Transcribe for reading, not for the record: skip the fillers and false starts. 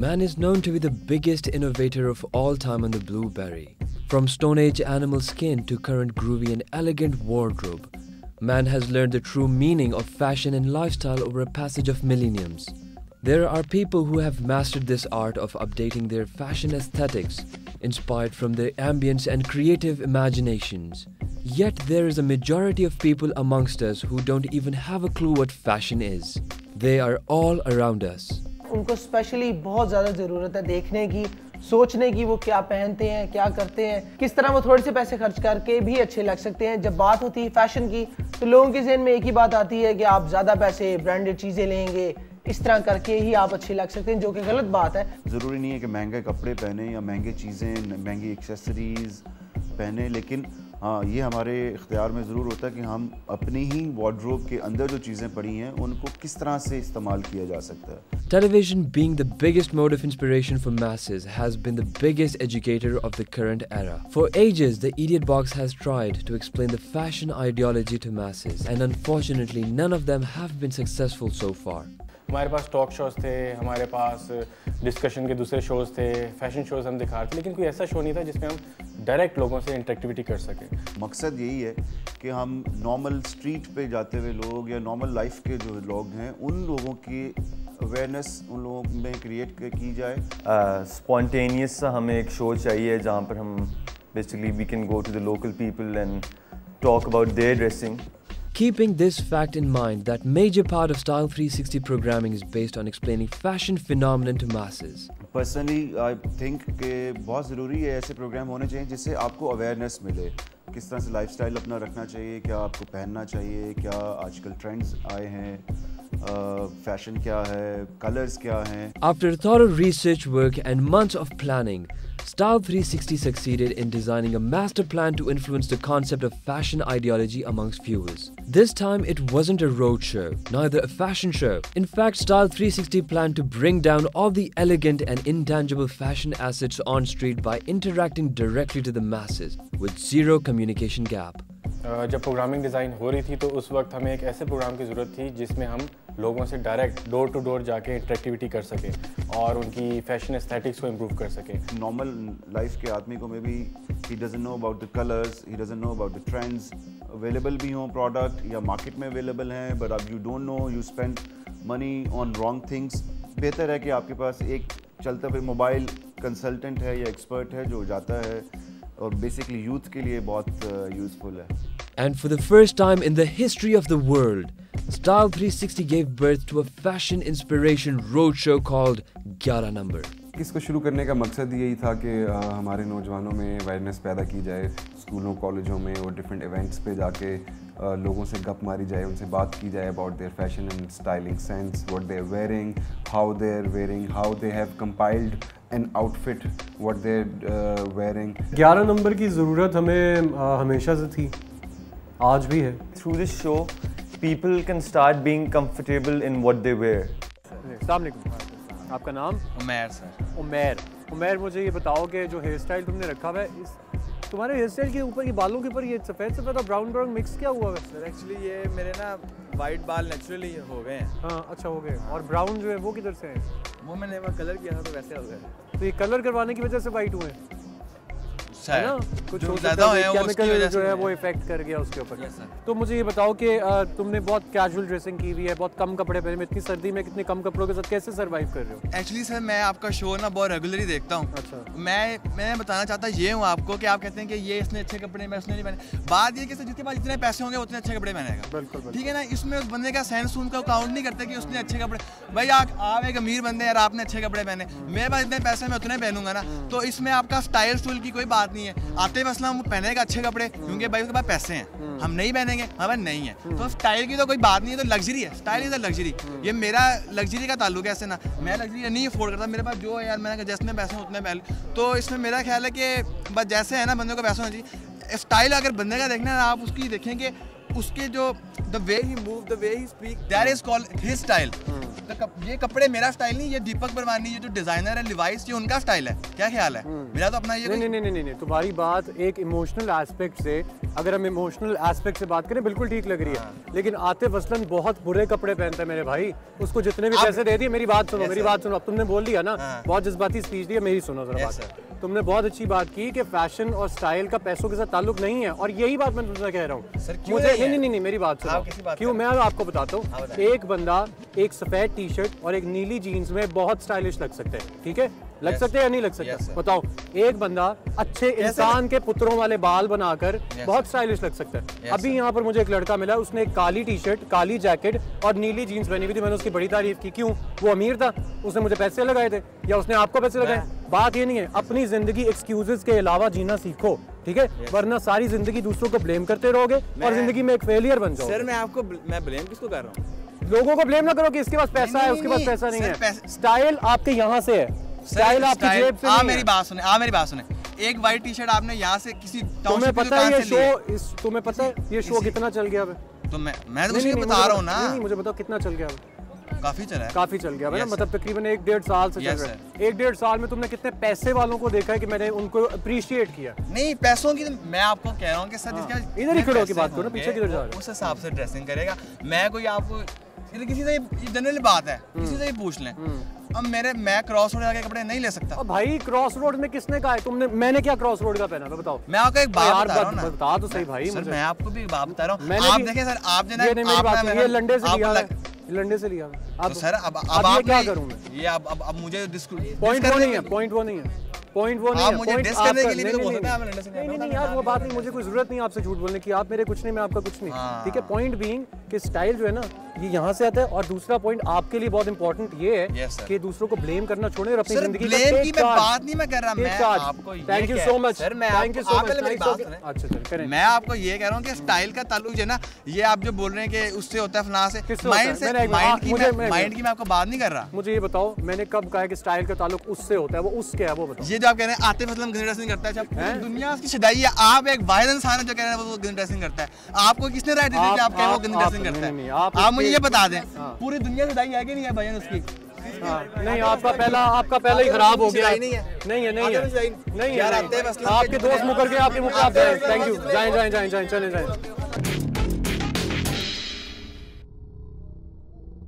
Man is known to be the biggest innovator of all time on the blueberry. From Stone Age animal skin to current groovy and elegant wardrobe, man has learned the true meaning of fashion and lifestyle over a passage of millenniums. There are people who have mastered this art of updating their fashion aesthetics, inspired from their ambience and creative imaginations. Yet there is a majority of people amongst us who don't even have a clue what fashion is. They are all around us. उनको specially बहुत ज़्यादा ज़रूरत है देखने की, सोचने की वो क्या पहनते हैं, क्या करते हैं, किस तरह वो थोड़े से पैसे खर्च करके भी अच्छे लग सकते हैं। जब बात होती है फैशन की तो लोगों के ज़हन में एक ही बात आती है कि आप ज़्यादा पैसे ब्रांडेड चीज़ें लेंगे, इस तरह करके ही आप अच्छे लग सकते हैं, जो कि गलत बात है। ज़रूरी नहीं है कि महंगे कपड़े पहने या महंगी चीज़ें, महंगी एक्सेसरीज़ पहने, लेकिन हाँ, ये हमारे इख्तियार में ज़रूर होता है कि हम अपनी ही वार्डरोब के अंदर जो चीज़ें पड़ी हैं उनको किस तरह से इस्तेमाल किया जा सकता है। Television, being the biggest mode of inspiration for masses, has been the biggest educator of the current era. For ages, the Idiot Box has tried to explain the fashion ideology to masses, and unfortunately, none of them have been successful so far. हमारे पास talk shows थे, हमारे पास discussion के दूसरे shows थे, fashion shows हम दिखा रहे थे, लेकिन कोई ऐसा शो नहीं था जिसमें हम डायरेक्ट लोगों से इंटरेक्टिविटी कर सकें। मकसद यही है कि हम नॉर्मल स्ट्रीट पे जाते हुए लोग या नॉर्मल लाइफ के जो लोग हैं उन लोगों की अवेयरनेस उन लोगों में क्रिएट की जाए। स्पॉन्टेनियस सा हमें एक शो चाहिए जहाँ पर हम basically we can go to the local people and talk about their dressing. Keeping this fact in mind, that major part of Style 360 programming is based on explaining fashion phenomenon to masses. Personally, I think कि बहुत ज़रूरी है ऐसे programme होने चाहिए जिससे आपको awareness मिले, किस तरह से लाइफस्टाइल अपना रखना चाहिए, क्या आपको पहनना चाहिए, क्या आजकल ट्रेंड्स आए हैं, फैशन क्या है, कलर्स क्या हैं। After thorough research work and months of planning, Style 360 succeeded in designing a master plan to influence the concept of fashion ideology amongst viewers. This time it wasn't a road show, neither a fashion show. In fact, Style 360 planned to bring down all the elegant and intangible fashion assets on street by interacting directly to the masses with zero communication gap. जब programming design हो रही थी तो उस वक्त हमें एक ऐसे प्रोग्राम की ज़रूरत थी जिसमें हम लोगों से डायरेक्ट डोर टू डोर जाके इंटरेक्टिविटी कर सकें और उनकी फैशन एस्थेटिक्स को इम्प्रूव कर सकें। नॉर्मल लाइफ के आदमी को may be he doesn't know about the colours, he doesn't know about the trends, available भी हों प्रोडक्ट या मार्केट में अवेलेबल हैं, बट अब you don't know, you spend money on wrong things. बेहतर है कि आपके पास एक चलता हुआ मोबाइल कंसल्टेंट है या एक्सपर्ट है जो जाता है और बेसिकली यूथ के लिए बहुत यूज़फुल है। And for the first time in the history of the world, Style 360 gave birth to a fashion inspiration roadshow called 11 Number. इसको शुरू करने का मकसद यही था कि हमारे नौजवानों में अवेयरनेस पैदा की जाए, स्कूलों कॉलेजों में और डिफरेंट इवेंट्स पे जाके लोगों से गप मारी जाए, उनसे बात की जाए about their fashion and styling sense, what they are wearing, how they are wearing, how they have compiled an outfit, what they are wearing. 11 number की ज़रूरत हमें हमेशा से थी, आज भी है। Through this show, people can start being comfortable in what they wear. अस्सलाम वालेकुम, आपका नाम? उमैर सर। उमैर, मुझे ये बताओ कि जो हेयर स्टाइल तुमने रखा हुआ है, इस तुम्हारे हेयर स्टाइल के ऊपर, ये बालों के ऊपर ये सफ़ेद और ब्राउन मिक्स क्या हुआ है? सर एक्चुअली ये मेरे ना वाइट बाल नेचुरली हो गए हैं। हाँ, अच्छा हो गए। और ब्राउन जो है वो किधर से है? वो मैंने वहाँ कलर किया था तो वैसे हो गया। तो ये कलर करवाने की वजह से वाइट हुए है ना? कुछ ज़्यादा केमिकल जो है वो इफेक्ट कर गया उसके ऊपर। तो मुझे ये बताओ कि तुमने बहुत कैजुअल ड्रेसिंग की हुई है, बहुत कम कपड़े पहने, इतनी सर्दी में कितने कम कपड़ों के साथ कैसे सर्वाइव कर रहे हो? एक्चुअली सर मैं आपका शो ना बहुत रेगुलरली देखता हूँ। अच्छा। मैं बताना चाहता ये हूँ आपको कि आप कहते हैं कि ये इसने अच्छे कपड़े में, इसने नहीं पहने। बात ये कि जिसके पास जितने पैसे होंगे उतने अच्छे कपड़े पहनेगा। बिल्कुल ठीक है ना? इसमें उस बंदे का सेंस उनका काउंट नहीं करते कि उसने अच्छे कपड़े, भाई आप एक अमीर बंदे यार, आपने अच्छे कपड़े पहने, मेरे पास इतने पैसे मैं उतने पहनूंगा ना। तो इसमें आपका स्टाइल की कोई बात नहीं है। आते मसला हम पहनेगा अच्छे कपड़े क्योंकि भाई उसके पास पैसे हैं, हम नहीं पहनेंगे, हमारे पास नहीं है। तो स्टाइल की तो कोई बात नहीं है, तो लग्जरी है, स्टाइल इज अ लग्जरी। ये मेरा लग्जरी का ताल्लुक है, ऐसे ना मैं लग्जरी नहीं अफोर्ड करता, मेरे पास जो है यार, मैंने जितने पैसे हैं उतने पहले। तो इसमें मेरा ख्याल है कि बस जैसे है ना बंदे को पैसा होना चाहिए। स्टाइल अगर बंदे का देखना है आप उसकी देखेंगे, उसके जो the way he move, the way he speak, that is called his style. तो ये कपड़े मेरा स्टाइल नहीं, ये दीपक बरवानी ये जो डिजाइनर है लिवाइस, ये उनका स्टाइल है। क्या ख्याल है? मेरा तो अपना ये नहीं, तुम्हारी बात एक इमोशनल एस्पेक्ट से, अगर हम इमोशनल एस्पेक्ट से बात करें बिल्कुल ठीक लग रही है, लेकिन आतिफ असलम बहुत बुरे कपड़े पहनता है मेरे भाई, उसको जितने भी पैसे दे दिए। मेरी बात सुनो, मेरी बात सुनो। अब तुमने बोल दिया ना, बहुत जज्बाती स्पीच दी है, मेरी सुनो जरा बात। तुमने बहुत अच्छी बात की कि फैशन और स्टाइल का पैसों के साथ ताल्लुक नहीं है, और यही बात मैं तुमसे कह रहा हूँ। मुझे नहीं, मेरी बात सुनो। क्यों? मैं आपको बताता हूँ। एक बंदा एक सफेद टी शर्ट और एक नीली जीन्स में बहुत स्टाइलिश लग सकते हैं, ठीक है? लग सकते हैं या नहीं लग सकता? बताओ। एक बंदा अच्छे इंसान के पुत्रों वाले बाल बनाकर बहुत स्टाइलिश लग सकता है। अभी यहाँ पर मुझे एक लड़का मिला, उसने एक काली टी शर्ट, काली जैकेट और नीली जीन्स पहनी हुई थी। मैंने उसकी बड़ी तारीफ की। क्यों? वो अमीर था, उसने मुझे पैसे लगाए थे, या उसने आपको पैसे लगाए? बात ये नहीं है। अपनी जिंदगी एक्सक्यूजेस के अलावा जीना सीखो, ठीक है? वरना सारी जिंदगी दूसरों को ब्लेम करते रहोगे और जिंदगी में एक फेलियर बन जाओगे। सर मैं ब्लेम किसको कर रहा हूँ? लोगों को ब्लेम ना करो कि इसके पास पैसा है, उसके पास पैसा नहीं है। स्टाइल आपके यहाँ से है, स्टाइल आपकी जेब से नहीं है। मेरी बात सुने। एक वाइट टी शर्ट आपने यहाँ से किसी तुम्हें पता है ये शो, तुम्हें पता है ये शो कितना चल गया? तो मैं तो कुछ नहीं बता रहा हूँ ना। नहीं, मुझे बताओ कितना चल गया? काफी चला है। काफी चल गया है ना, मतलब तकरीबन 1-1.5 साल से चल रहा है। 1-1.5 साल में तुमने कितने पैसे वालों को देखा है कि मैंने उनको अप्रिशिएट किया? नहीं, पैसों की मैं आपको कह रहा हूँ कि सर जिसका इधर ही खड़ो की बात करो, पीछे किधर जा रहे हो? उस हिसाब से ड्रेसिंग करेगा। मैं कोई आपको किसी से जनरली बात है, किसी से ही पूछ लें। अब मैं क्रॉस रोड के कपड़े नहीं ले सकता। भाई क्रॉस रोड में किसने कहा है? तुमने? मैंने क्या क्रॉस रोड का पहना था बताओ? मैं आपको एक बात बता रहा हूं ना। बता तो सही भाई। सर मैं आपको भी बात बता रहा हूं। आप देखें सर, आप जो ना ये लंडे से लिया है, लंडे से लिया। अब सर अब आप क्या करूं मैं? ये अब मुझे पॉइंट वो नहीं है, पॉइंट वो नहीं है। आप मुझे डिस करने के लिए भी तो बोल सकते हैं। नहीं यार, वो बात नहीं, मुझे कोई जरूरत नहीं आपसे झूठ बोलने की। आप मेरे कुछ नहीं, मैं आपका कुछ नहीं, ठीक है? पॉइंट बीइंग कि स्टाइल जो है ना, ये यहाँ से आता है। और दूसरा पॉइंट आपके लिए बहुत इंपॉर्टेंट ये है कि दूसरों को ब्लेम करना छोड़ें और अपनी जिंदगी का ब्लेम की मैं बात नहीं मैं कर रहा। मैं आपको thank you so much, thank you so much. अच्छा चल, मैं आपको ये कह रहा हूँ कि स्टाइल का ताल्लुक जो है ना, ये आप जो बोल रहे हैं कि उससे होता है फलां से, माइंड की मैं आपको बात नहीं कर रहा। मुझे ये बताओ, मैंने कब कहा कि स्टाइल का ताल्लुक उससे होता है? वो उसके है, वो बताओ। ये जो आप कह रहे हैं आतिफ असलम गंदी ड्रेसिंग करता है, दुनिया उसकी शुदाई है। आप एक वाहिद इंसान है जो कह रहे हैं वो गंदी ड्रेसिंग करता है। आपको किसने राय दी थी कि आप कहें वो गंदी ड्रेसिंग करता है? आप मुझे ये बता दें, पूरी दुनिया शुदाई है कि नहीं है भाई उसकी? नहीं, आपका पहला ही खराब हो गया। नहीं है यार, आपके दोस्त मुकर के आपके मुकाबले। थैंक यू, जाएं चले जाएं।